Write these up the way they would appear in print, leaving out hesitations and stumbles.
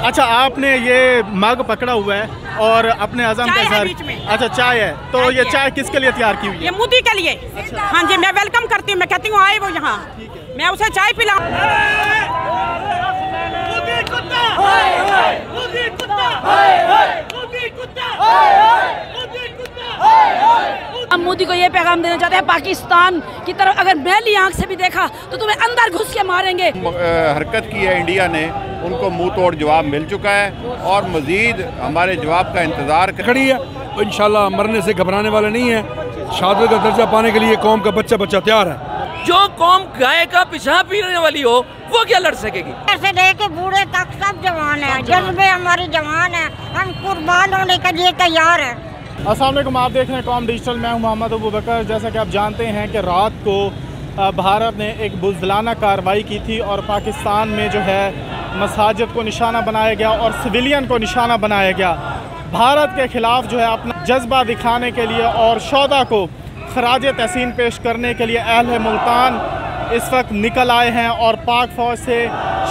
अच्छा, आपने ये मग पकड़ा हुआ है और अपने अज़म के साथ, अच्छा चाय है, तो ये चाय किसके लिए तैयार की हुई है? ये मोदी के लिए। अच्छा। हाँ जी, मैं वेलकम करती हूँ, मैं कहती हूँ आए वो यहाँ, मैं उसे चाय पिलाऊं। हम मोदी को ये पैगाम देना चाहते हैं, पाकिस्तान की तरफ अगर मैली आंख से भी देखा तो तुम्हें अंदर घुस के मारेंगे। हरकत की है इंडिया ने, उनको मुंह तोड़ जवाब मिल चुका है और मजीद हमारे जवाब का इंतजार खड़ी है। इंशाल्लाह मरने से घबराने वाले नहीं है। शहादत का दर्जा पाने के लिए कौम का बच्चा तैयार है। जो कौम गाय का पेशाब पीने वाली हो वो क्या लड़ सकेगी? ऐसे लेके बूढ़े तक सब जवान है, जज्बे हमारी जवान है, हम कुर्बान होने के लिए तैयार है। अस्सलाम वालेकुम, आप देख रहे हैं कॉम डिजिटल, मैं हूं मोहम्मद अबू बकर। जैसा कि आप जानते हैं कि रात को भारत ने एक बुज़दिलाना कार्रवाई की थी और पाकिस्तान में जो है मसाजिद को निशाना बनाया गया और सिविलियन को निशाना बनाया गया। भारत के ख़िलाफ़ जो है अपना जज्बा दिखाने के लिए और शोदा को खराज तहसीन पेश करने के लिए अहले मुल्तान इस वक्त निकल आए हैं और पाक फ़ौज से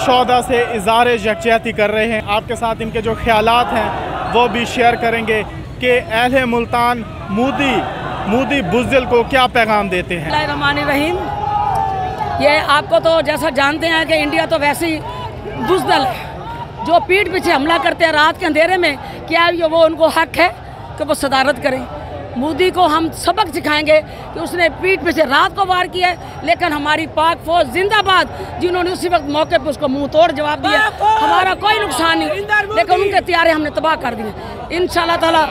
शोदा से इज़हार यकजहती कर रहे हैं। आपके साथ इनके जो ख्यालात हैं वो भी शेयर करेंगे कि अहले मुल्तान मोदी बुज़दिल को क्या पैगाम देते हैं। बिस्मिल्लाहिर्रहमानिर्रहीम। ये आपको तो जैसा जानते हैं कि इंडिया तो वैसे ही बुज़दिल है, जो पीठ पीछे हमला करते हैं रात के अंधेरे में। क्या वो उनको हक है कि वो सदारत करें? मोदी को हम सबक सिखाएंगे कि उसने पीठ पे से रात को वार किया है, लेकिन हमारी पाक फौज जिंदाबाद, जिन्होंने उसी वक्त मौके पे उसको मुंह तोड़ जवाब दिया। हमारा कोई नुकसान नहीं, लेकिन उनके तैयारे हमने तबाह कर दिए। इंशाल्लाह ताला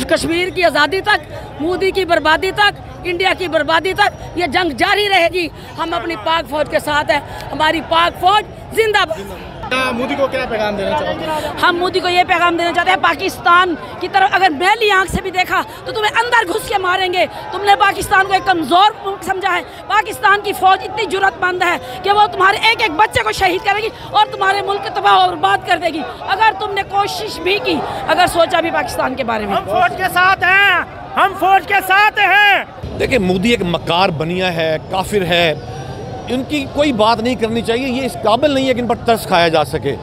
कश्मीर की आज़ादी तक, मोदी की बर्बादी तक, इंडिया की बर्बादी तक ये जंग जारी रहेगी। हम अपनी पाक फौज के साथ हैं, हमारी पाक फौज जिंदाबाद। मोदी को क्या पैगाम देना चाहते हैं? हम मोदी को ये पैगाम देना चाहते हैं, पाकिस्तान की तरफ अगर मैली आंख से भी देखा तो तुम्हें अंदर घुस के मारेंगे। तुमने पाकिस्तान को एक कमज़ोर मुल्क समझा है। पाकिस्तान की फौज इतनी जुर्रतमंद है कि वो तुम्हारे एक एक बच्चे को शहीद करेगी और तुम्हारे मुल्क को तबाह और बर्बाद कर देगी अगर तुमने कोशिश भी की, अगर सोचा भी पाकिस्तान के बारे में। हम फौज के साथ हैं, हम फौज के साथ हैं। देखिए, मोदी एक मकार बनिया है, काफिर है, इनकी कोई बात नहीं करनी चाहिए। ये इस काबिल नहीं है कि इन पर तरस खाया जा सके।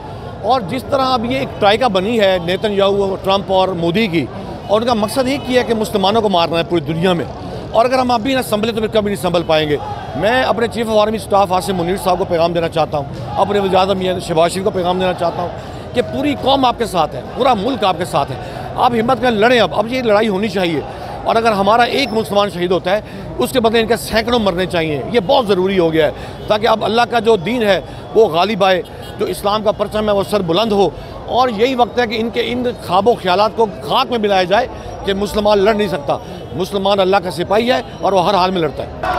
और जिस तरह अब ये एक ट्राइका बनी है नेतन्याहू, ट्रंप और मोदी की, और उनका मकसद एक ही है कि मुसलमानों को मारना है पूरी दुनिया में। और अगर हम अभी ना संभले तो फिर कभी नहीं संभल पाएंगे। मैं अपने chief of army staff Asim Munir साहब को पैगाम देना चाहता हूँ, अपने वज़ीर-ए-आज़म शहबाज शरीफ को पैगाम देना चाहता हूँ कि पूरी कौम आपके साथ है, पूरा मुल्क आपके साथ है। आप हिम्मत कर लड़ें। अब ये लड़ाई होनी चाहिए। और अगर हमारा एक मुसलमान शहीद होता है उसके बदले इनके सैकड़ों मरने चाहिए। ये बहुत ज़रूरी हो गया है ताकि अब अल्लाह का जो दीन है वो गालिब आए, जो इस्लाम का परचम है वो सर बुलंद हो। और यही वक्त है कि इनके इन ख्वाबों ख्यालात को खाक में मिलाया जाए कि मुसलमान लड़ नहीं सकता। मुसलमान अल्लाह का सिपाही है और वो हर हाल में लड़ता है।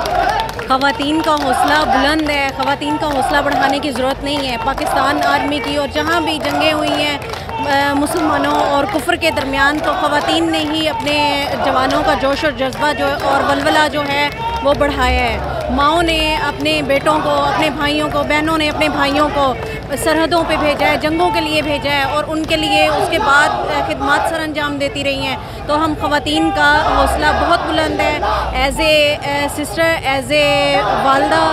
ख़वातीन का हौसला बुलंद है, ख़वातीन का हौसला बढ़ाने की ज़रूरत नहीं है। पाकिस्तान आर्मी की और जहाँ भी जंगें हुई हैं मुसलमानों और कुफ्र के दरमियान, तो ख़वातीन ने ही अपने जवानों का जोश और जज्बा जो और वलवला जो है वो बढ़ाया है। माओं ने अपने बेटों को, अपने भाइयों को, बहनों ने अपने भाइयों को सरहदों पे भेजा है, जंगों के लिए भेजा है और उनके लिए उसके बाद खिदमत सर अंजाम देती रही हैं। तो हम ख़वातीन का हौसला बहुत बुलंद है। As a sister, as a वालदा,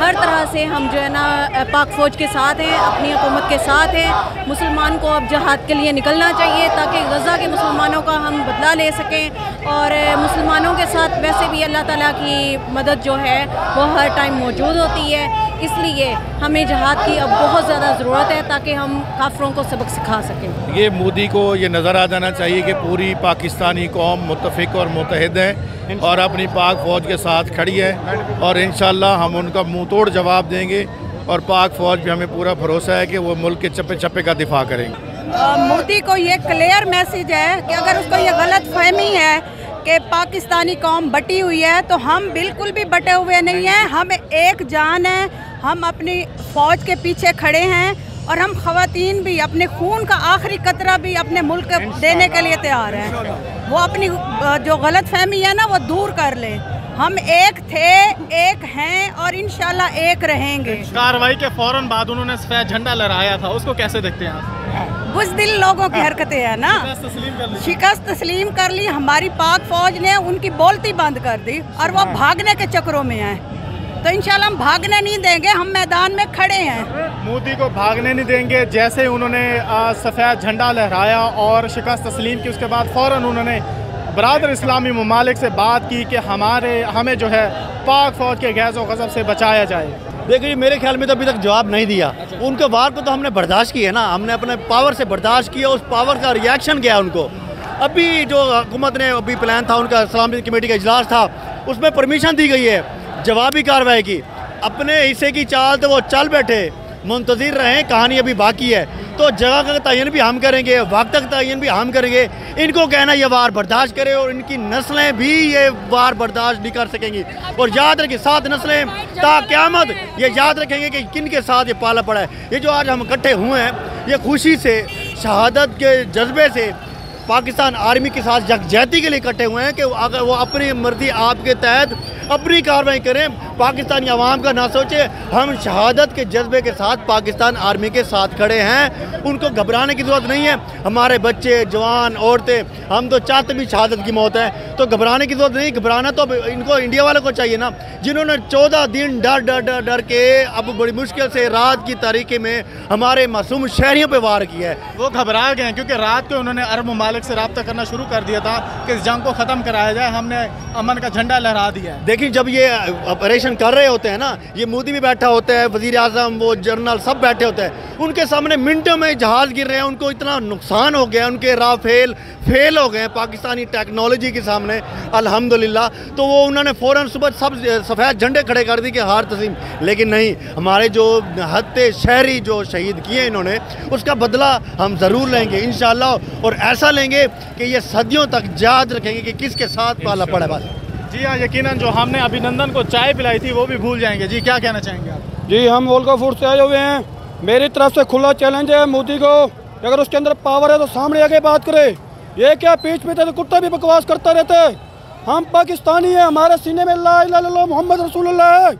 हर तरह से हम जो है ना पाक फ़ौज के साथ हैं, अपनी हुकूमत के साथ हैं। मुसलमान को अब जहाद के लिए निकलना चाहिए ताकि गज़ा के मुसलमानों का हम बदला ले सकें। और मुसलमानों के साथ वैसे भी अल्लाह ताला की मदद जो है वो हर टाइम मौजूद होती है, इसलिए हमें जहाद की अब बहुत ज़्यादा ज़रूरत है ताकि हम काफिरों को सबक सिखा सकें। ये मोदी को ये नज़र आ जाना चाहिए कि पूरी पाकिस्तानी कौम मुत्तफ़िक और मुत्तहिद है और अपनी पाक फ़ौज के साथ खड़ी है और इंशाअल्लाह हम उनका मुँह तोड़ जवाब देंगे। और पाक फ़ौज भी हमें पूरा भरोसा है कि वो मुल्क के चप्पे चप्पे का दिफा करेंगे। मोदी को ये क्लियर मैसेज है कि अगर उसको ये गलत फहमी है कि पाकिस्तानी कौम बटी हुई है, तो हम बिल्कुल भी बटे हुए नहीं हैं। हम एक जान है, हम अपनी फ़ौज के पीछे खड़े हैं और हम ख़वातीन भी अपने खून का आखिरी कतरा भी अपने मुल्क देने के लिए तैयार हैं। वो अपनी जो गलत फहमी है ना वो दूर कर ले। हम एक थे, एक हैं और इंशाल्लाह एक रहेंगे। कार्रवाई के फौरन बाद उन्होंने सफ़ेद झंडा लहराया था, उसको कैसे देखते हैं आप? बुज़दिल लोगों की हरकतें हैं ना, शिकस्त तस्लीम कर ली। हमारी पाक फौज ने उनकी बोलती बंद कर दी और वो भागने के चक्रों में हैं। तो इंशाल्लाह हम भागने नहीं देंगे, हम मैदान में खड़े हैं। मोदी को भागने नहीं देंगे। जैसे उन्होंने सफ़ेद झंडा लहराया और शिकस्त तस्लीम की, उसके बाद फ़ौरन उन्होंने बरादर इस्लामी ममालिक से बात की कि हमें जो है पाक फ़ौज के गैज़ व गज़ब से बचाया जाए। देखिए मेरे ख्याल में तो अभी तक जवाब नहीं दिया। उनके वार को तो हमने बर्दाश्त किया ना, हमने अपने पावर से बर्दाश्त किया, उस पावर का रिएक्शन किया उनको। अभी जो हुकूमत ने अभी प्लान था उनका इस्लामी कमेटी का इजलास था, उसमें परमिशन दी गई है जवाबी कार्रवाई की। अपने हिस्से की चाल तो वो चल बैठे, मुंतज़िर रहें, कहानी अभी बाकी है। तो जगह का तयन भी हम करेंगे, वक्त का तयन भी हम करेंगे। इनको कहना ये वार बर्दाश्त करे और इनकी नस्लें भी ये वार बर्दाश्त नहीं कर सकेंगी। और याद रखें 7 नस्लें ता क़यामत ये याद रखेंगे कि किन के साथ ये पाला पड़ा है। ये जो आज हम इकट्ठे हुए हैं, ये खुशी से, शहादत के जज्बे से, पाकिस्तान आर्मी के साथ यकजहती के लिए इकट्ठे हुए हैं कि अगर वो अपनी मर्जी आपके तहत अपनी कार्रवाई करें, पाकिस्तानी अवाम का ना सोचे। हम शहादत के जज्बे के साथ पाकिस्तान आर्मी के साथ खड़े हैं, उनको घबराने की ज़रूरत नहीं है। हमारे बच्चे, जवान, औरतें, हम तो चाहते भी शहादत की मौत है, तो घबराने की ज़रूरत नहीं। घबराना तो इनको इंडिया वालों को चाहिए ना, जिन्होंने 14 दिन डर डर डर डर के अब बड़ी मुश्किल से रात की तारीकी में हमारे मासूम शहरियों पर वार किया है। वो घबरा गए हैं क्योंकि रात को उन्होंने अरब ममालिक से रब्ता करना शुरू कर दिया था कि इस जंग को ख़त्म कराया जाए, हमने अमन का झंडा लहरा दिया है। देखिए जब ये ऑपरेशन कर रहे होते हैं ना, ये मोदी भी बैठा होता है, वज़ीर आज़म, वो जनरल सब बैठे होते हैं, उनके सामने मिनटों में जहाज़ गिर रहे हैं, उनको इतना नुकसान हो गया, उनके राफेल फेल हो गए हैं पाकिस्तानी टेक्नोलॉजी के सामने अल्हम्दुलिल्लाह। तो वो उन्होंने फ़ौरन सुबह सब सफ़ेद झंडे खड़े कर दी कि हार तस्लीम। लेकिन नहीं, हमारे जो हत्ते शहरी जो शहीद किए इन्होंने, उसका बदला हम ज़रूर लेंगे इंशाअल्लाह, और ऐसा लेंगे कि ये सदियों तक याद रखेंगे कि किसके साथ पाला पड़ा। बस जी हाँ, यकीनन जो हमने अभिनंदन को चाय पिलाई थी वो भी भूल जाएंगे। जी क्या कहना चाहेंगे आप? जी हम वोल्काफूर से आए हुए हैं, मेरी तरफ से खुला चैलेंज है मोदी को, अगर उसके अंदर पावर है तो सामने आके बात करे। ये क्या पीठ पे तो कुत्ता भी बकवास करता रहता है। हम पाकिस्तानी हैं, हमारे सीने में ला इलाहा इल्लल्लाह मोहम्मद रसूलुल्लाह है।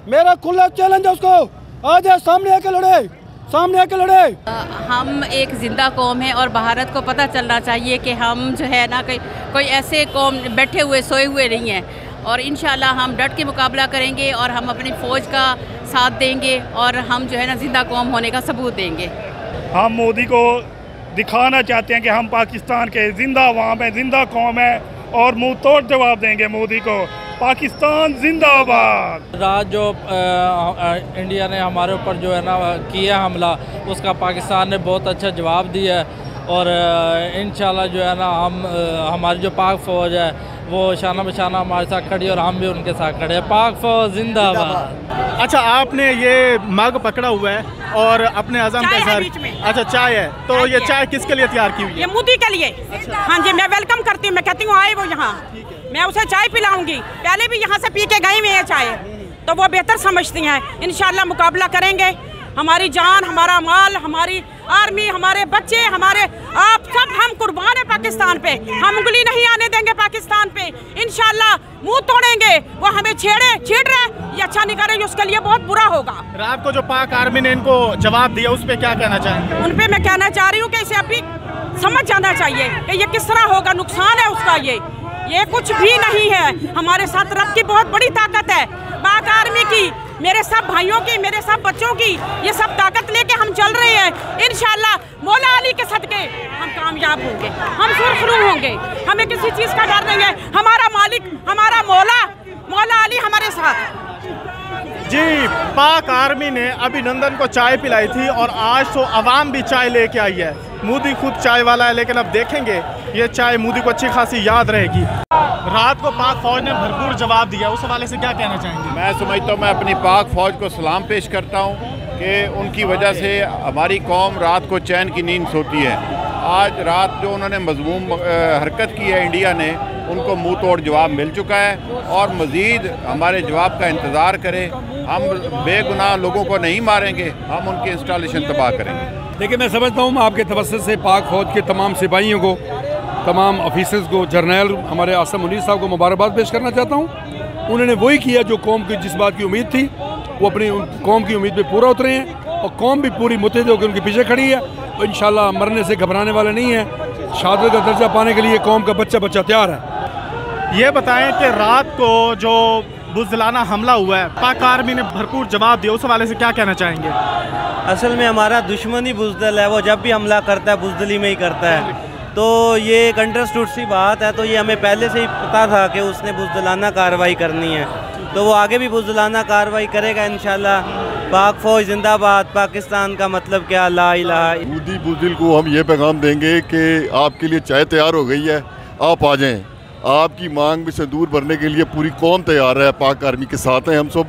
मेरा खुला चैलेंज है उसको, आ जाए सामने आके लड़े, सामने आके लड़े। हम एक ज़िंदा कौम है और भारत को पता चलना चाहिए कि हम जो है ना कोई ऐसे कौम बैठे हुए सोए हुए नहीं हैं, और इंशाल्लाह हम डट के मुकाबला करेंगे और हम अपनी फ़ौज का साथ देंगे और हम जो है ना ज़िंदा कौम होने का सबूत देंगे। हम मोदी को दिखाना चाहते हैं कि हम पाकिस्तान के ज़िंदा अवाम हैं, ज़िंदा कौम है, और मुँह तोड़ जवाब देंगे मोदी को। पाकिस्तान जिंदाबाद। रात जो इंडिया ने हमारे ऊपर जो है ना किया हमला, उसका पाकिस्तान ने बहुत अच्छा जवाब दिया है, और इंशाल्लाह जो है ना हमारी जो पाक फ़ौज है वो शाना बशाना हमारे साथ खड़ी और हम भी उनके साथ खड़े हैं। पाक फ़ौज जिंदाबाद। अच्छा, आपने ये मग पकड़ा हुआ है और अपने अज़म के साथ, अच्छा चाय है, तो ये चाय किसके लिए तैयार की हुई है? ये मोदी के लिए। हाँ जी, मैं वेलकम करती हूँ, मैं कहती हूँ आए वो यहाँ, मैं उसे चाय पिलाऊंगी। पहले भी यहाँ से पी के गई हुई है चाय, तो वो बेहतर समझती हैं। इंशाल्लाह मुकाबला करेंगे। हमारी जान, हमारा माल, हमारी आर्मी, हमारे बच्चे, हमारे आप सब, हम कुर्बान है पाकिस्तान पे। हम उंगली नहीं आने देंगे पाकिस्तान पे। इंशाल्लाह मुंह तोड़ेंगे। वो हमें छेड़ रहे, ये अच्छा नहीं करे, उसके लिए बहुत बुरा होगा। रात को जो पाक आर्मी ने इनको जवाब दिया, उस पर क्या कहना चाहेंगे? उन पर मैं कहना चाह रही हूँ कि इसे अभी समझ जाना चाहिए कि ये किस तरह होगा। नुकसान है उसका, ये कुछ भी नहीं है। हमारे साथ रब की बहुत बड़ी ताकत है, पाक आर्मी की, मेरे सब भाइयों की, मेरे सब बच्चों की, ये सब ताकत लेके हम चल रहे हैं। इंशाल्लाह मौला अली के सदके हम कामयाब होंगे, हम सुरखरू होंगे, हमें किसी चीज़ का डर नहीं है। हमारा मालिक, हमारा मौला अली हमारे साथ। जी, पाक आर्मी ने अभिनंदन को चाय पिलाई थी और आज तो अवाम भी चाय लेके आई है। मोदी खुद चाय वाला है, लेकिन अब देखेंगे ये चाय मोदी को अच्छी खासी याद रहेगी। रात को पाक फौज ने भरपूर जवाब दिया, उस हवाले से क्या कहना चाहेंगे? मैं समझता हूँ, मैं अपनी पाक फौज को सलाम पेश करता हूँ कि उनकी वजह से हमारी कौम रात को चैन की नींद सोती है। आज रात जो उन्होंने मज़मूम हरकत की है इंडिया ने, उनको मुंह तोड़ जवाब मिल चुका है और मज़ीद हमारे जवाब का इंतज़ार करें। हम बेगुनाह लोगों को नहीं मारेंगे, हम उनकी इंस्टॉलेशन तबाह करेंगे। देखिए, मैं समझता हूँ आपके तवज्जुह से पाक फौज के तमाम सिपाहियों को, तमाम ऑफिसर्स को, जर्नल हमारे आसम मुनीर साहब को मुबारकबाद पेश करना चाहता हूँ। उन्होंने वही किया जो कौम की जिस बात की उम्मीद थी, वो अपनी कौम की उम्मीद पे पूरा उतरे हैं और कौम भी पूरी मुत्तहिद होकर उनके पीछे खड़ी है। और इंशाल्लाह मरने से घबराने वाले नहीं है। शहादत का दर्जा पाने के लिए कौम का बच्चा तैयार है। ये बताएं कि रात को जो बुज़दिलाना हमला हुआ है, पाक आर्मी ने भरपूर जवाब दिया, उस हवाले से क्या कहना चाहेंगे? असल में हमारा दुश्मन ही बुज़दिल है, वो जब भी हमला करता है बुज़दिली में ही करता है। तो ये एक अंडरस्टूड सी बात है, तो ये हमें पहले से ही पता था कि उसने बुज़दिलाना कार्रवाई करनी है, तो वो आगे भी बुज़दिलाना कार्रवाई करेगा इंशाल्लाह। पाक फौज जिंदाबाद, पाकिस्तान का मतलब क्या, ला इलाहा। मोदी बुज़दिल को हम ये पैगाम देंगे कि आपके लिए चाय तैयार हो गई है, आप आ जाएं। आपकी मांग में से दूर भरने के लिए पूरी कौम तैयार है, पाक आर्मी के साथ हैं हम सब,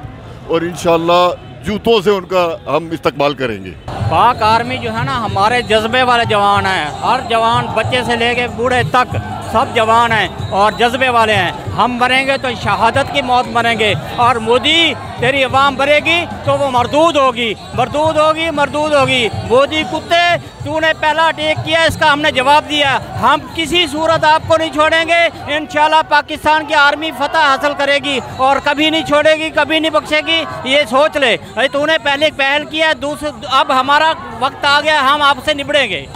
और इंशाल्लाह जूतों से उनका हम इस्तकबाल करेंगे। पाक आर्मी जो है ना हमारे जज्बे वाले जवान हैं, हर जवान बच्चे से लेके बूढ़े तक सब जवान हैं और जज्बे वाले हैं। हम मरेंगे तो शहादत की मौत मरेंगे, और मोदी तेरी अवाम मरेगी तो वो मरदूद होगी, मरदूद होगी, मरदूद होगी। मोदी कुत्ते, तूने पहला अटैक किया, इसका हमने जवाब दिया। हम किसी सूरत आपको नहीं छोड़ेंगे, इंशाल्लाह पाकिस्तान की आर्मी फतह हासिल करेगी और कभी नहीं छोड़ेगी, कभी नहीं बख्शेगी, ये सोच ले। अरे तूने पहले पहल किया, अब हमारा वक्त आ गया, हम आपसे निबड़ेंगे।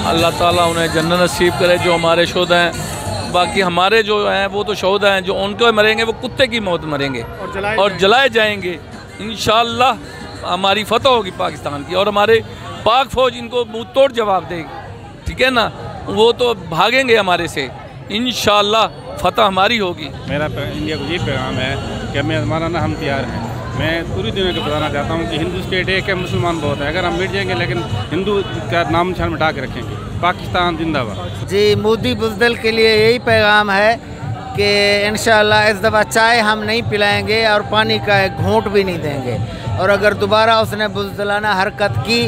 अल्लाह ताला उन्हें जन्नत नसीब करे जो हमारे शोधा हैं। बाकी हमारे जो हैं वो तो शोधा हैं, जो उनको मरेंगे वो कुत्ते की मौत मरेंगे और जलाए जाएंगे। इंशाअल्लाह हमारी फतह होगी पाकिस्तान की, और हमारे पाक फौज इनको मुँह तोड़ जवाब देगी, ठीक है ना। वो तो भागेंगे हमारे से, इंशाअल्लाह फतह हमारी होगी। मेरा इंडिया को ये पैगाम है कि हमारा ना हम तैयार हैं। मैं पूरी दुनिया को बताना चाहता हूँ कि हिंदू स्टेट एक है, मुसलमान बहुत है। अगर हम मिट जाएंगे लेकिन हिंदू का नाम निशान मिटा के रखेंगे। पाकिस्तान जिंदाबाद। जी, मोदी बुज़दिल के लिए यही पैगाम है कि इंशाअल्लाह इस दफ़ा चाय हम नहीं पिलाएंगे और पानी का एक घूंट भी नहीं देंगे, और अगर दोबारा उसने बुज़दिलाना हरकत की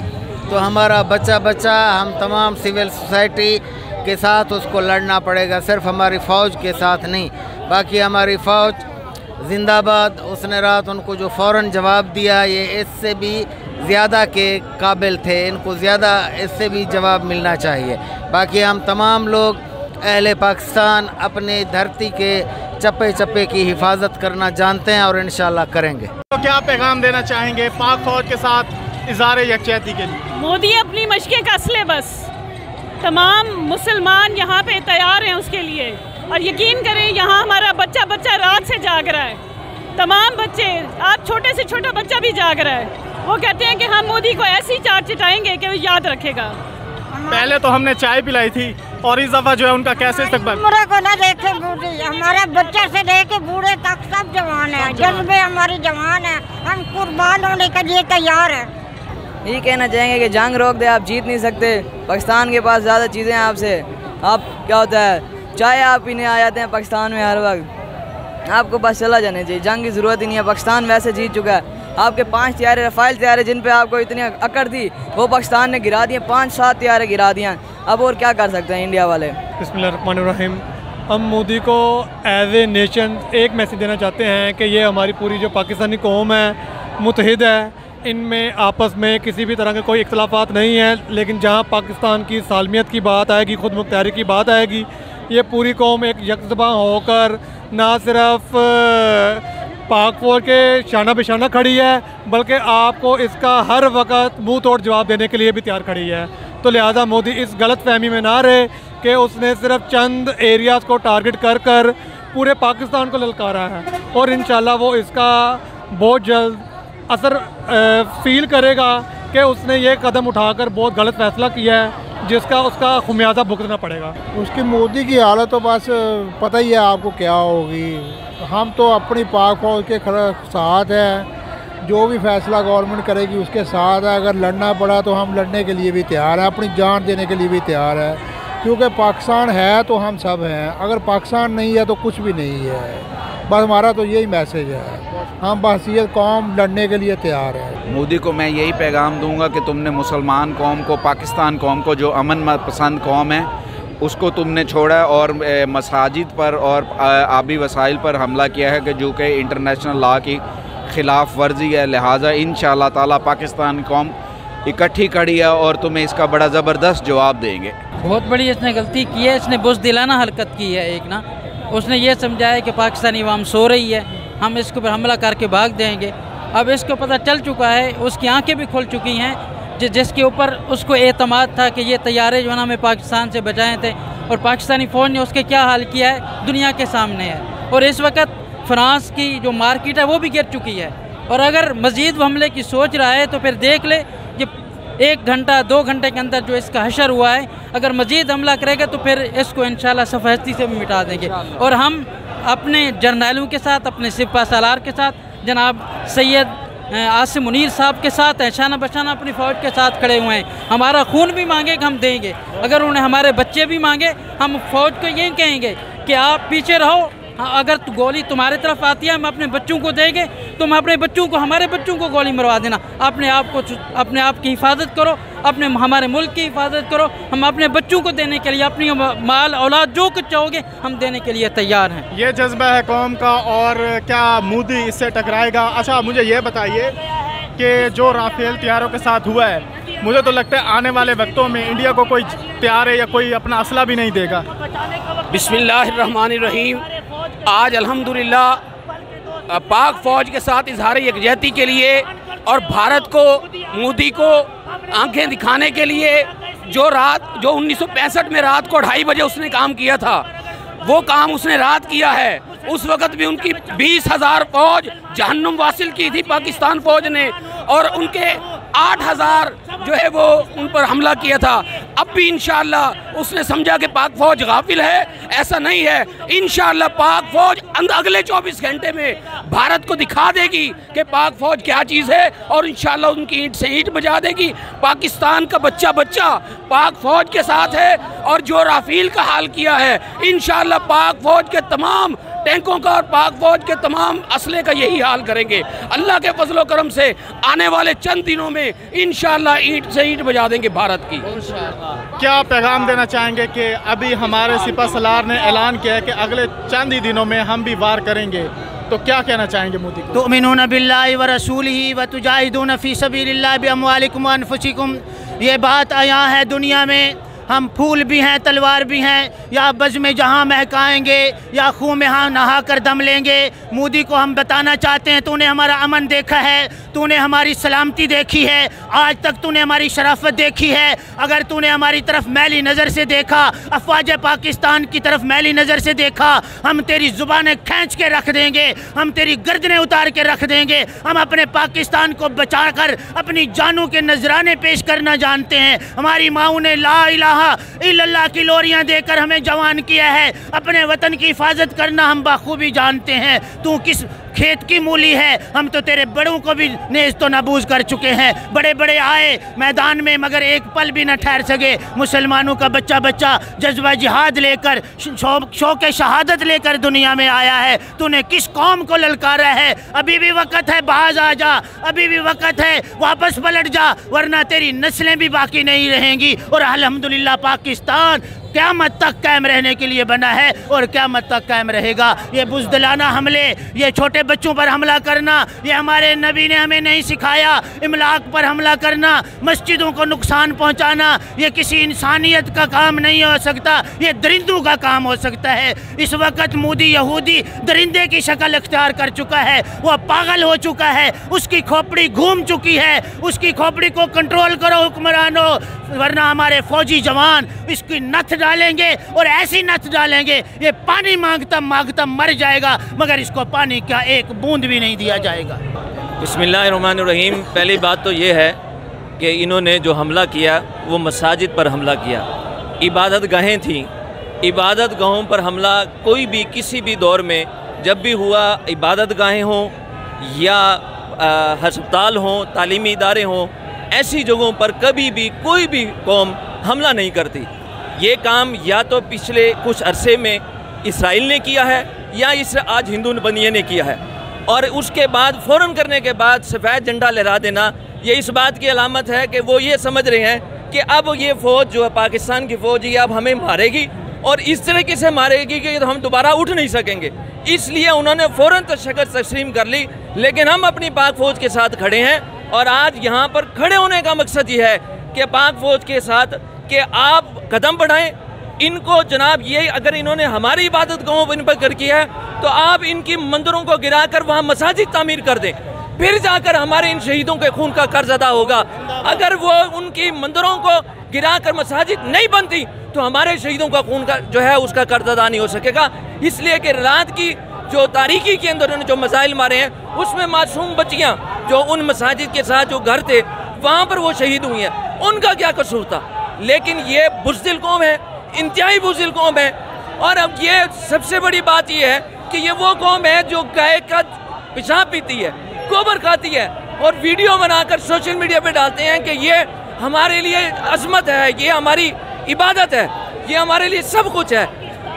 तो हमारा बच्चा बच्चा, हम तमाम सिविल सोसाइटी के साथ उसको लड़ना पड़ेगा, सिर्फ हमारी फ़ौज के साथ नहीं। बाकी हमारी फ़ौज जिंदाबाद। उसने रात उनको जो फ़ौरन जवाब दिया, ये इससे भी ज़्यादा के काबिल थे, इनको ज़्यादा इससे भी जवाब मिलना चाहिए। बाकी हम तमाम लोग अहले पाकिस्तान अपनी धरती के चप्पे चप्पे की हिफाजत करना जानते हैं और इंशाल्लाह करेंगे। तो क्या पैगाम देना चाहेंगे पाक फौज के साथ इज़हार यकजहती के लिए? मोदी अपनी मशक़ें कस ले बस, तमाम मुसलमान यहाँ पे तैयार हैं उसके लिए, और यकीन करें यहाँ हमारा बच्चा बच्चा रात से जाग रहा है, तमाम बच्चे, आप छोटे से छोटा बच्चा भी जाग रहा है। वो कहते हैं कि हम मोदी को ऐसी चाट चिटाएंगे कि वो याद रखेगा। पहले तो हमने चाय पिलाई थी, और इस दफ़ा जो है उनका कैसे इस्तकबाल? उम्र को ना देखे मोदी, हमारा बच्चा से लेके बूढ़े तक सब जवान है, जज्बे हमारी जवान है, हम कुर्बान होने के लिए तैयार है। यही कहना चाहेंगे कि जंग रोक दे, आप जीत नहीं सकते। पाकिस्तान के पास ज़्यादा चीज़ें हैं आपसे। आप क्या होता है, चाय आप पीने आ जाते हैं पाकिस्तान में हर वक्त, आपको बस चला जाना चाहिए। जंग की ज़रूरत ही नहीं है, पाकिस्तान वैसे जीत चुका है। आपके 5 तैयारे रफ़ाइल तैयारे जिन पे आपको इतनी अकड़ थी, वो पाकिस्तान ने गिरा दिए, 5-7 तैयारे गिरा दिए। अब और क्या कर सकते हैं इंडिया वाले? बिस्मिल्लाहिर्रहमानिर्रहीम। हम मोदी को एज ए नेशन एक मैसेज देना चाहते हैं कि ये हमारी पूरी जो पाकिस्तानी कौम है मुत्तहिद है, इनमें आपस में किसी भी तरह के कोई इख्तलाफात नहीं है, लेकिन जहाँ पाकिस्तान की सालमियत की बात आएगी, खुद मुख्तारी की बात आएगी, ये पूरी कौम एक यकज़बा होकर ना सिर्फ पाक फौज के शाना बिशाना खड़ी है, बल्कि आपको इसका हर वक्त मुंह तोड़ जवाब देने के लिए भी तैयार खड़ी है। तो लिहाजा मोदी इस गलत फहमी में ना रहे कि उसने सिर्फ चंद एरियाज़ को टारगेट कर कर पूरे पाकिस्तान को ललकारा है, और इंशाल्लाह वो इसका बहुत जल्द असर फील करेगा कि उसने ये कदम उठाकर बहुत गलत फैसला किया है, जिसका उसका खुमियाजा भुगतना पड़ेगा। उसकी मोदी की हालत तो बस पता ही है आपको क्या होगी। हम तो अपनी पाक फौज के साथ हैं, जो भी फैसला गवर्नमेंट करेगी उसके साथ है। अगर लड़ना पड़ा तो हम लड़ने के लिए भी तैयार हैं, अपनी जान देने के लिए भी तैयार है, क्योंकि पाकिस्तान है तो हम सब हैं, अगर पाकिस्तान नहीं है तो कुछ भी नहीं है। बस हमारा तो यही मैसेज है, हम बहसीयत कौम लड़ने के लिए तैयार है। मोदी को मैं यही पैगाम दूंगा कि तुमने मुसलमान कौम को, पाकिस्तान कौम को, जो अमन पसंद कौम है, उसको तुमने छोड़ा और मसाजिद पर और आबी वसाइल पर हमला किया है, कि जो कि इंटरनेशनल लॉ की ख़िलाफ़ वर्जी है। लिहाजा इंशाअल्लाह ताला पाकिस्तान कौम इकट्ठी खड़ी है और तुम्हें इसका बड़ा ज़बरदस्त जवाब देंगे। बहुत बड़ी इसने गलती की है, इसने बुज़दिलाना हरकत की है। एक ना उसने ये समझाया कि पाकिस्तानी अवाम सो रही है, हम इसके ऊपर हमला करके भाग देंगे। अब इसको पता चल चुका है, उसकी आंखें भी खुल चुकी हैं, जिसके ऊपर उसको एतमाद था कि ये तैयारे जो है ना हमें पाकिस्तान से बचाए थे, और पाकिस्तानी फ़ौज ने उसके क्या हाल किया है दुनिया के सामने है। और इस वक्त फ्रांस की जो मार्केट है वो भी गिर चुकी है। और अगर मज़ीद हमले की सोच रहा है तो फिर देख ले कि 1 घंटा 2 घंटे के अंदर जो इसका हशर हुआ है, अगर मज़ीद हमला करेगा तो फिर इसको इंशाल्लाह सफ़हस्ती से भी मिटा देंगे। और हम अपने जर्नैलों के साथ, अपने सिपा सालार के साथ, जनाब सैयद आसिम मुनीर साहब के साथ हैं, शाना बशाना अपनी फ़ौज के साथ खड़े हुए हैं। हमारा खून भी मांगेगा हम देंगे, अगर उन्हें हमारे बच्चे भी मांगे हम फ़ौज को यही कहेंगे कि आप पीछे रहो। हाँ, अगर गोली तुम्हारे तरफ आती है हम अपने बच्चों को देंगे, तुम अपने बच्चों को, हमारे बच्चों को गोली मरवा देना। अपने आप की हिफाजत करो, हमारे मुल्क की हिफाजत करो। हम अपने बच्चों को देने के लिए, अपनी माल औलाद जो कुछ चाहोगे हम देने के लिए तैयार हैं। ये जज्बा है कौम का, और क्या मोदी इससे टकराएगा? अच्छा, मुझे ये बताइए कि जो राफेल तैयारों के साथ हुआ है, मुझे तो लगता है आने वाले वक्तों में इंडिया को कोई तैयार या कोई अपना असला भी नहीं देगा। बिस्मिल्लाहिर्रहमानिर्रहीम। आज अल्हम्दुलिल्लाह पाक फ़ौज के साथ इजहार यकजहती के लिए और भारत को, मोदी को आंखें दिखाने के लिए जो 1965 में रात को 2:30 बजे उसने काम किया था, वो काम उसने रात किया है। उस वक़्त भी उनकी 20,000 फ़ौज जहन्नुम वासिल की थी पाकिस्तान फ़ौज ने, और उनके 8,000 जो है वो उन पर हमला किया था। अब भी इंशाअल्लाह उसने समझा कि पाक फ़ौज गाफिल है, ऐसा नहीं है। इंशाअल्लाह पाक फ़ौज अगले 24 घंटे में भारत को दिखा देगी कि पाक फ़ौज क्या चीज़ है, और इंशाअल्लाह उनकी ईंट से ईंट बजा देगी। पाकिस्तान का बच्चा बच्चा पाक फ़ौज के साथ है, और जो राफेल का हाल किया है, इंशाअल्लाह पाक फ़ौज के तमाम टैंकों का और पाक फ़ौज के तमाम असले का यही हाल करेंगे। अल्लाह के फजलो करम से आने वाले चंद दिनों में इंशाअल्लाह ईंट से ईंट बजा देंगे भारत की। क्या पैगाम देना चाहेंगे कि अभी हमारे सिपा सलार ने ऐलान किया है कि अगले चंद ही दिनों में हम भी वार करेंगे, तो क्या कहना चाहेंगे मोदी को? तुमिनून बिल्लाहि व रसूलिही व तुजाहिदून फी सबीलिल्लाहि बिअमवालिकुम व अनफुसिकुम। ये बात आया है दुनिया में, हम फूल भी हैं, तलवार भी हैं, या बज़ में जहाँ महकाएंगे या खूह में हाँ नहा कर दम लेंगे। मोदी को हम बताना चाहते हैं, तूने हमारा अमन देखा है, तूने हमारी सलामती देखी है, आज तक तूने हमारी शराफत देखी है। अगर तूने हमारी तरफ मैली नज़र से देखा, अफवाज पाकिस्तान की तरफ मैली नज़र से देखा, हम तेरी ज़ुबानें खींच के रख देंगे, हम तेरी गर्दनें उतार के रख देंगे। हम अपने पाकिस्तान को बचा कर अपनी जानों के नजराने पेश करना जानते हैं। हमारी माओं ने ला इलाहा इल्लल्लाह की लोरियां देकर हमें जवान किया है। अपने वतन की हिफाजत करना हम बखूबी जानते हैं। तू किस खेत की मूली है, हम तो तेरे बड़ों को भी नेज़ तो नबूज कर चुके हैं। बड़े बड़े आए मैदान में मगर एक पल भी न ठहर सके। मुसलमानों का बच्चा बच्चा जज्बा जिहाद लेकर, शौक़ शहादत लेकर दुनिया में आया है। तूने किस कौम को ललकारा है? अभी भी वक़्त है, बाज आ जा, अभी भी वक़्त है, वापस पलट जा, वरना तेरी नस्लें भी बाकी नहीं रहेंगी। और अल्हम्दुलिल्लाह पाकिस्तान क़यामत तक कायम रहने के लिए बना है और क़यामत तक कायम रहेगा। ये बुज़दिलाना हमले, ये छोटे बच्चों पर हमला करना, ये हमारे नबी ने हमें नहीं सिखाया। इमलाक पर हमला करना, मस्जिदों को नुकसान पहुंचाना, ये किसी इंसानियत का काम नहीं हो सकता, ये दरिंदों का काम हो सकता है। इस वक्त मोदी यहूदी दरिंदे की शक्ल इख्तियार कर चुका है, वो पागल हो चुका है, उसकी खोपड़ी घूम चुकी है। उसकी खोपड़ी को कंट्रोल करो हुक्मरानों, वरना हमारे फौजी जवान इसकी नथ डालेंगे और ऐसी नथ डालेंगे ये पानी मांगता मांगता मर जाएगा, मगर इसको पानी का एक बूंद भी नहीं दिया जाएगा। बिस्मिल्लाहिर्रहमानिर्रहीम। पहली बात तो ये है कि इन्होंने जो हमला किया वो मसाजिद पर हमला किया, इबादत गाहें थीं। इबादत गाहों पर हमला कोई भी किसी भी दौर में जब भी हुआ, इबादत गाहें हों या हस्पताल हों, तालीमी इदारे हों, ऐसी जगहों पर कभी भी कोई भी कौम हमला नहीं करती। ये काम या तो पिछले कुछ अरसे में इसराइल ने किया है या इस आज हिंदू बनिए ने किया है, और उसके बाद फ़ौरन करने के बाद सफ़ेद झंडा लहरा देना ये इस बात की अलामत है कि वो ये समझ रहे हैं कि अब ये फ़ौज जो है पाकिस्तान की फ़ौज ये अब हमें मारेगी और इस तरीके से मारेगी कि हम दोबारा उठ नहीं सकेंगे। इसलिए उन्होंने फ़ौरन तशक्कुर तस्लीम कर ली। लेकिन हम अपनी पाक फ़ौज के साथ खड़े हैं, और आज यहाँ पर खड़े होने का मकसद ये है कि पाक फ़ौज के साथ कि आप कदम बढ़ाएं। इनको जनाब ये अगर इन्होंने हमारी इबादत गाहों इन पर कर किया है तो आप इनकी मंदिरों को गिराकर वहाँ मसाजिद तामीर कर दें, फिर जाकर हमारे इन शहीदों के खून का कर्ज अदा होगा। अगर वो उनकी मंदिरों को गिराकर मसाजिद नहीं बनती तो हमारे शहीदों का खून का जो है उसका कर्ज अदा नहीं हो सकेगा। इसलिए कि रात की जो तारीकी के अंदर उन्होंने जो मसाइल मारे हैं, उसमें मासूम बच्चियाँ जो उन मसाजिद के साथ जो घर थे वहाँ पर वो शहीद हुई हैं, उनका क्या कसूर था। लेकिन ये बुज़दिल कौम है, इंतहाई बुज़दिल कौम है। और अब ये सबसे बड़ी बात ये है कि ये वो कौम है जो गाय का पेशाब पीती है, गोबर खाती है और वीडियो बनाकर सोशल मीडिया पे डालते हैं कि ये हमारे लिए अज़मत है, ये हमारी इबादत है, ये हमारे लिए सब कुछ है।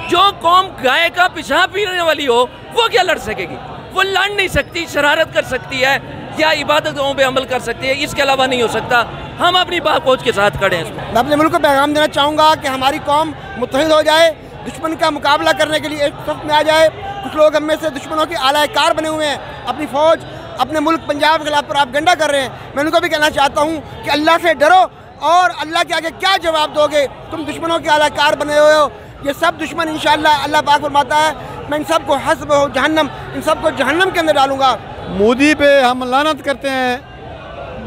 जो कौम गाय का पेशाब पीने वाली हो वो क्या लड़ सकेगी? वो लड़ नहीं सकती, शरारत कर सकती है या इबादतों पे अमल कर सकती है, इसके अलावा नहीं हो सकता। हम अपनी पाक फौज के साथ खड़े हैं। मैं अपने मुल्क को पैगाम देना चाहूँगा कि हमारी कौम मुत्तहिद हो जाए, दुश्मन का मुकाबला करने के लिए एक सफ में आ जाए। कुछ लोग हम में से दुश्मनों के आलाकार बने हुए हैं, अपनी फ़ौज अपने मुल्क पंजाब के खिलाफ प्रोपेगेंडा कर रहे हैं। मैं उनको भी कहना चाहता हूँ कि अल्लाह से डरो और अल्लाह के आगे क्या जवाब दोगे? तुम दुश्मनों के आलाकार बने हुए हो। ये सब दुश्मन इंशाअल्लाह अल्लाह पाक फरमाता है मैं इन सबको हस्ब हो जहन्नम, इन सबको जहन्नम के अंदर डालूंगा। मोदी पे हम लानत करते हैं,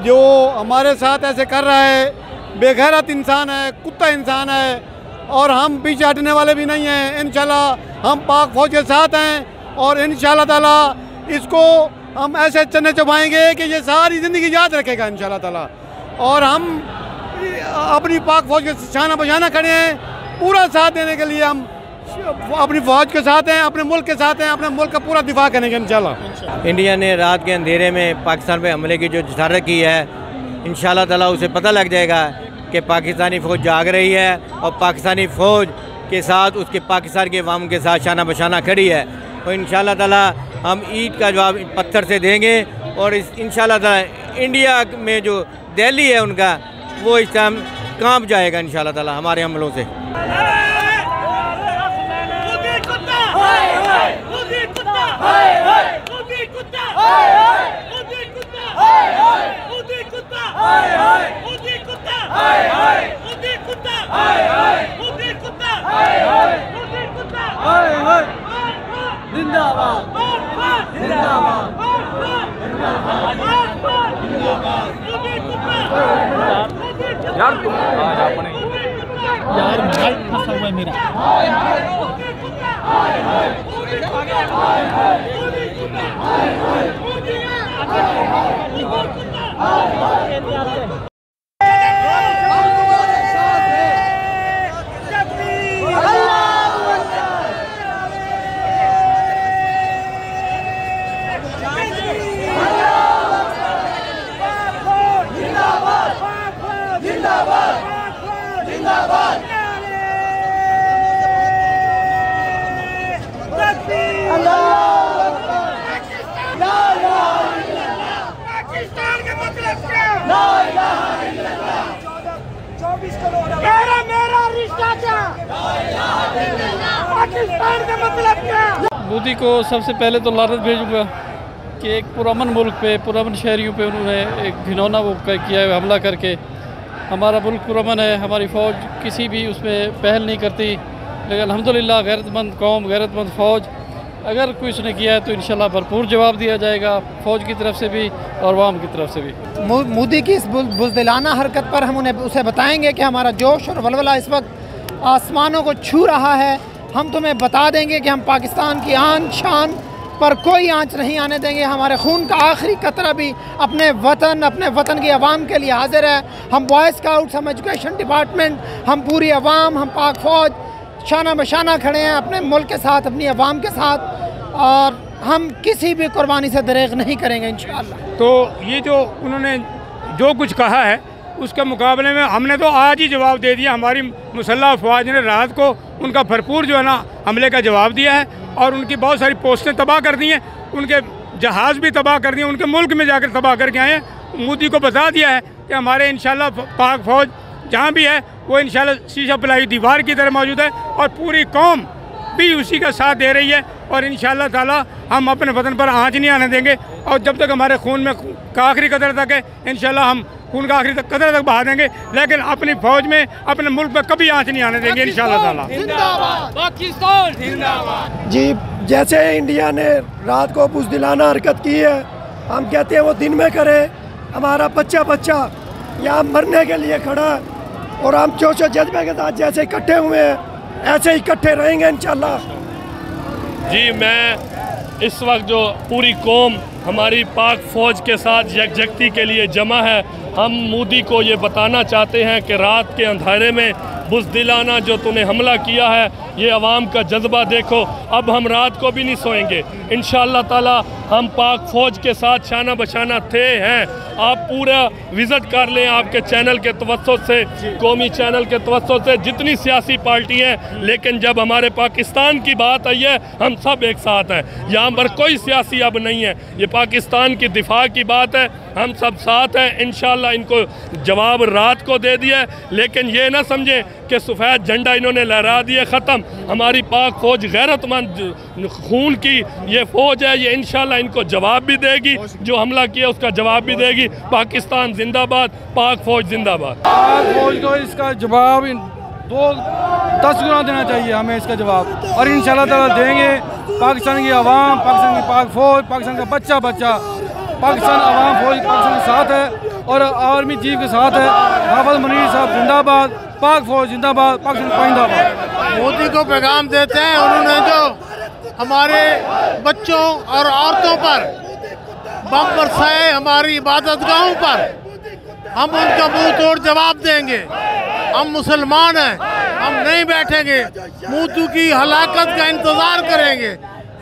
जो हमारे साथ ऐसे कर रहा है, बेगैरत इंसान है, कुत्ता इंसान है और हम पीछे हटने वाले भी नहीं हैं। इंशाल्लाह हम पाक फौज के साथ हैं और इंशाल्लाह ताला इसको हम ऐसे चने चबाएंगे कि ये सारी ज़िंदगी याद रखेगा इंशाल्लाह ताला। और हम अपनी पाक फौज के शाना बजाना खड़े हैं, पूरा साथ देने के लिए हम अपनी फौज के साथ हैं, अपने मुल्क के साथ हैं, अपने मुल्क का पूरा दिफा करेंगे इंशाल्लाह। इंडिया ने रात के अंधेरे में पाकिस्तान पे हमले की जो जसारत की है, इंशाल्लाह ताला उसे पता लग जाएगा कि पाकिस्तानी फ़ौज जाग रही है और पाकिस्तानी फ़ौज के साथ उसके पाकिस्तान के अवाम के साथ शाना बशाना खड़ी है। और इंशाल्लाह ताला हम ईद का जवाब पत्थर से देंगे और इंशाल्लाह ताला इंडिया में जो दिल्ली है उनका वो इस टाइम कांप जाएगा इंशाल्लाह ताला हमारे हमलों से। यार तुम यार भाई फंसा हुआ है मेरा। मोदी को सबसे पहले तो लानत भेजूंगा कि एक पुरअमन मुल्क पे, पुरअमन शहरियों पे उन्होंने एक घिनौना वो किया है हमला करके। हमारा मुल्क पुरअमन है, हमारी फ़ौज किसी भी उसमें पहल नहीं करती, लेकिन अल्हम्दुलिल्लाह गैरतमंद कौम, गैरतमंद फ़ौज, अगर कोई उसने किया है तो इंशाल्लाह भरपूर जवाब दिया जाएगा फ़ौज की तरफ से भी और अवाम की तरफ से भी। मोदी की इस बुज़दिलाना हरकत पर हम उसे बताएंगे कि हमारा जोश और वलवला इस वक्त आसमानों को छू रहा है। हम तुम्हें बता देंगे कि हम पाकिस्तान की आन शान पर कोई आंच नहीं आने देंगे। हमारे खून का आखिरी कतरा भी अपने वतन की आवाम के लिए हाजिर है। हम बॉय स्काउट्स, हम एजुकेशन डिपार्टमेंट, हम पूरी आवाम, हम पाक फ़ौज शाना बशाना खड़े हैं अपने मुल्क के साथ, अपनी आवाम के साथ, और हम किसी भी कुर्बानी से दरेग नहीं करेंगे इंशाअल्लाह। तो ये जो उन्होंने जो कुछ कहा है उसके मुकाबले में हमने तो आज ही जवाब दे दिया। हमारी मुसल्लह अफवाज ने रात को उनका भरपूर जो है ना हमले का जवाब दिया है और उनकी बहुत सारी पोस्टें तबाह कर दी हैं, उनके जहाज़ भी तबाह कर दिए, उनके मुल्क में जाकर तबाह करके आए हैं। मोदी को बता दिया है कि हमारे इंशाल्लाह पाक फ़ौज जहाँ भी है वो इंशाल्लाह शीशा पिलाई दीवार की तरह मौजूद है और पूरी कौम भी उसी का साथ दे रही है। और इंशाल्लाह ताला हम अपने वतन पर आँच नहीं आने देंगे और जब तक हमारे खून में का आखिरी कदर तक है इंशाल्लाह हम खून का आखिरी कदर तक बहा देंगे, लेकिन अपनी फौज में, अपने मुल्क में कभी आँच नहीं आने देंगे इंशाल्लाह ताला। पाकिस्तान जिंदाबाद। जी, जैसे इंडिया ने रात को बुज़दिलाना हरकत की है, हम कहते हैं वो दिन में करे। हमारा बच्चा यहाँ मरने के लिए खड़ा है और हम जोश और जज्बे के साथ जैसे इकट्ठे हुए हैं ऐसे ही इकट्ठे रहेंगे इंशाल्लाह। जी, मैं इस वक्त जो पूरी कौम हमारी पाक फ़ौज के साथ यकजहती के लिए जमा है। हम मोदी को ये बताना चाहते हैं कि रात के अंधेरे में बुज़दिलाना जो तूने हमला किया है, ये अवाम का जज्बा देखो। अब हम रात को भी नहीं सोएंगे इंशाअल्लाह ताला। हम पाक फ़ौज के साथ शाना बशाना थे हैं। आप पूरा विज़िट कर लें आपके चैनल के तवज्जुह से, कौमी चैनल के तवज्जुह से, जितनी सियासी पार्टी हैं, लेकिन जब हमारे पाकिस्तान की बात आई है हम सब एक साथ हैं। यहाँ पर कोई सियासी अब नहीं है, ये पाकिस्तान की दिफा की बात है, हम सब साथ हैं। इंशाअल्लाह इनको जवाब रात को दे दिया, लेकिन ये ना समझें कि सफ़ेद झंडा इन्होंने लहरा दिया ख़त्म। हमारी पाक फ़ौज गैरतमंद खून की ये फ़ौज है, ये इंशाअल्लाह इनको जवाब भी देगी, जो हमला किया उसका जवाब भी देगी। पाकिस्तान जिंदाबाद, पाक फ़ौज जिंदाबाद। पाक फ़ौज को इसका जवाब 10 गुना देना चाहिए हमें इसका जवाब, और इंशाअल्लाह ताला देंगे। पाकिस्तान की आवाम, पाकिस्तान की पाक फ़ौज, पाकिस्तान का बच्चा बच्चा, पाकिस्तान आवाम फ़ौज पाकिस्तान के साथ है और आर्मी चीफ के साथ है। हाफिज़ मुनीर साहब जिंदाबाद, पाक फ़ौज जिंदाबाद, पाकिस्तान जिंदाबाद। मोदी को पैगाम देते हैं, उन्होंने जो हमारे बच्चों और औरतों पर बम बरसाए, हमारी इबादतगाहों पर, हम उनका मुंह तोड़ जवाब देंगे। हम मुसलमान हैं, हम नहीं बैठेंगे, मोदी की हलाकत का इंतज़ार करेंगे।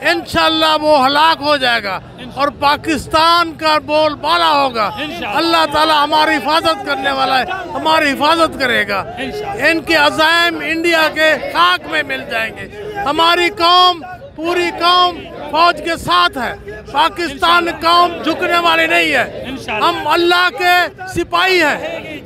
इंशाअल्लाह वो हलाक हो जाएगा और पाकिस्तान का बोलबाला होगा। अल्लाह ताला हमारी हिफाजत करने वाला है, हमारी हिफाजत करेगा। इनके अज़ाइम इंडिया के खाक में मिल जाएंगे। हमारी कौम, पूरी कौम फौज के साथ है। पाकिस्तान कौम झुकने वाली नहीं है। हम अल्लाह के सिपाही हैं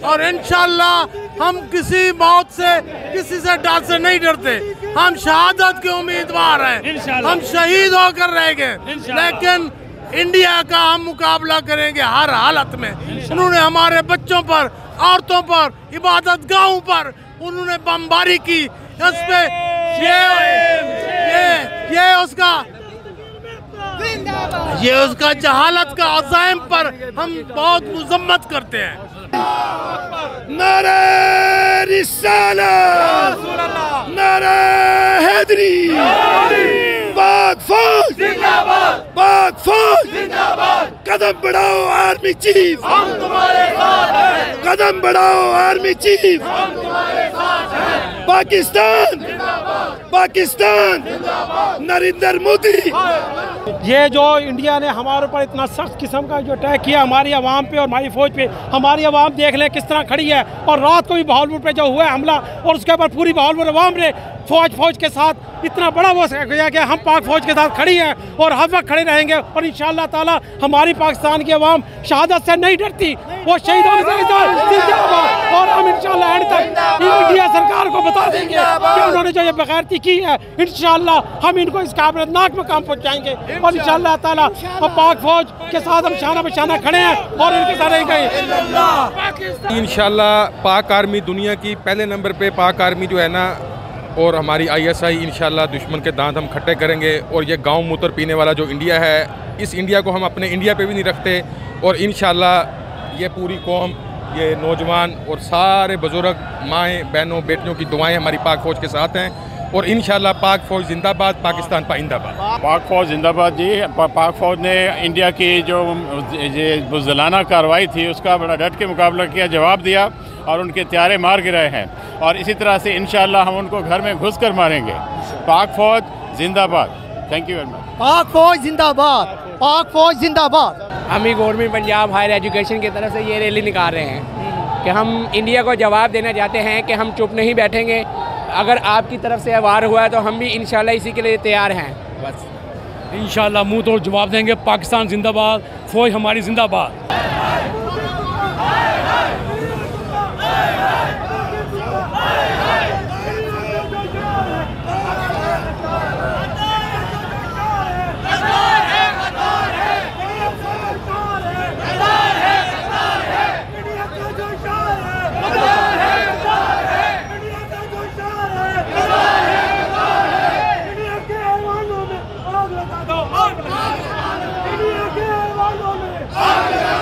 और इंशाअल्लाह हम किसी मौत से, किसी से डर से नहीं डरते। हम शहादत के उम्मीदवार हैं, हम शहीद होकर रहेंगे, लेकिन इंडिया का हम मुकाबला करेंगे हर हालत में। उन्होंने हमारे बच्चों पर, औरतों पर, इबादत गाहों पर उन्होंने बमबारी की। इस पे ये उसका जहालत का अज़ाइम पर हम बहुत मुज़म्मत करते हैं। नारे रिसालत, नारे हैदरी, पाक फ़ौज जिंदाबाद, पाक फ़ौज जिंदाबाद। कदम बढ़ाओ आर्मी चीफ, हम तुम्हारे साथ हैं। कदम बढ़ाओ आर्मी चीफ, हम तुम्हारे साथ हैं। पाकिस्तान जिंदाबाद, पाकिस्तान जिंदाबाद, नरेंद्र मोदी। ये जो इंडिया ने हमारे ऊपर इतना सख्त किस्म का जो अटैक किया हमारी आवाम पे और हमारी फ़ौज पे, हमारी आवाम देख लें किस तरह खड़ी है। और रात को भी बहावलपुर पे जो हुआ है हमला, और उसके बाद पूरी बहावलपुर आवाम ने फ़ौज के साथ इतना बड़ा वो किया कि हम पाक फ़ौज के साथ खड़ी हैं और हर वक्त खड़े रहेंगे। और इंशाअल्लाह ताला हमारी पाकिस्तान की आवाम शहादत से नहीं डरती, वो शहीद होने से जिंदाबाद। और हम इंशाअल्लाह एंड तक इंडिया सरकार को बता देंगे कि उन्होंने जो ये बेगैरती की है, इंशाअल्लाह हम इनको इस काबिलनाक मकाम पहुँचाएंगे। और इंशाअल्लाह ताला पाक फ़ौज के साथ हम शाना बशाना खड़े हैं और इनके साथ रहेंगे। इंशाअल्लाह पाक आर्मी दुनिया की पहले नंबर पे पाक आर्मी जो है ना, और हमारी ISI इंशाअल्लाह दुश्मन के दांत हम खट्टे करेंगे। और ये गांव मूत्र पीने वाला जो इंडिया है, इस इंडिया को हम अपने इंडिया पे भी नहीं रखते। और इंशाअल्लाह ये पूरी कौम, ये नौजवान और सारे बुजुर्ग, माएँ बहनों बेटियों की दुआएं हमारी पाक फ़ौज के साथ हैं। और इंशाअल्लाह पाक फ़ौज जिंदाबाद, पाकिस्तान पाइंदाबाद। पाक फ़ौज जिंदाबाद जी। पाक फ़ौज ने इंडिया की जो ये बुज़दिलाना कार्रवाई थी उसका बड़ा डट के मुकाबला किया, जवाब दिया और उनके त्यारे मार गिराए हैं। और इसी तरह से इंशाअल्लाह हम उनको घर में घुस कर मारेंगे। पाक फ़ौज जिंदाबाद। Thank you very much. पाक फ़ौज जिंदाबाद, पाक फ़ौज जिंदाबाद। हम ही गवर्नमेंट पंजाब हायर एजुकेशन की तरफ से ये रैली निकाल रहे हैं कि हम इंडिया को जवाब देना चाहते हैं कि हम चुप नहीं बैठेंगे। अगर आपकी तरफ से वार हुआ है तो हम भी इंशाल्लाह इसी के लिए तैयार हैं। बस इंशाल्लाह मुंह तोड़ जवाब देंगे। पाकिस्तान जिंदाबाद, फ़ौज हमारी जिंदाबाद। आग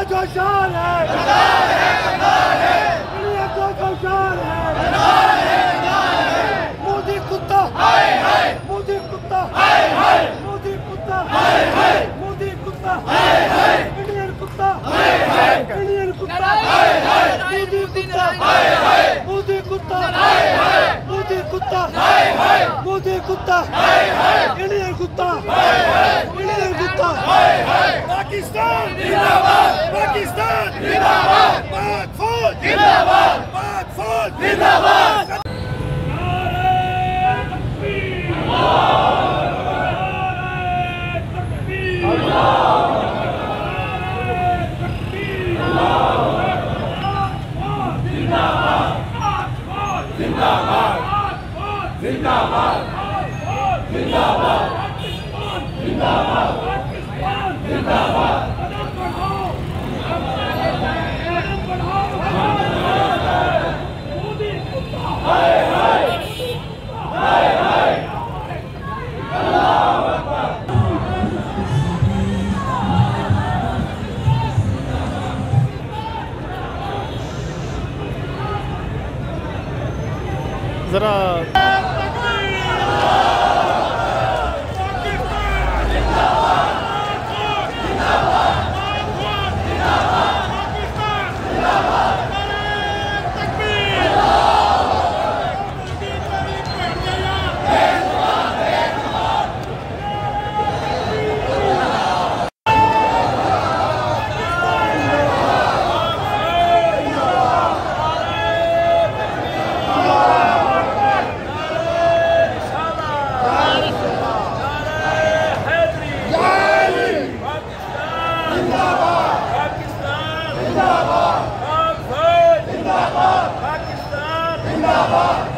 जो शान है, इंडिया का जो शान है, मोदी कुत्ता, मोदी कुत्ता, मोदी कुत्ता, मोदी कुत्ता, इंडियन कुत्ता, इंडियन कुत्ता, मोदी कुत्ता, मोदी कुत्ता, मोदी कुत्ता, मोदी कुत्ता, इंडियन कुत्ता, इंडियन कुत्ता। पाकिस्तान जिंदाबाद, पाकिस्तान जिंदाबाद, पाक फौज जिंदाबाद, पाक फौज जिंदाबाद। जिंदाबाद, जिंदाबाद, जिंदाबाद, जिंदाबाद, जिंदाबाद। ज़रा जिंदाबाद,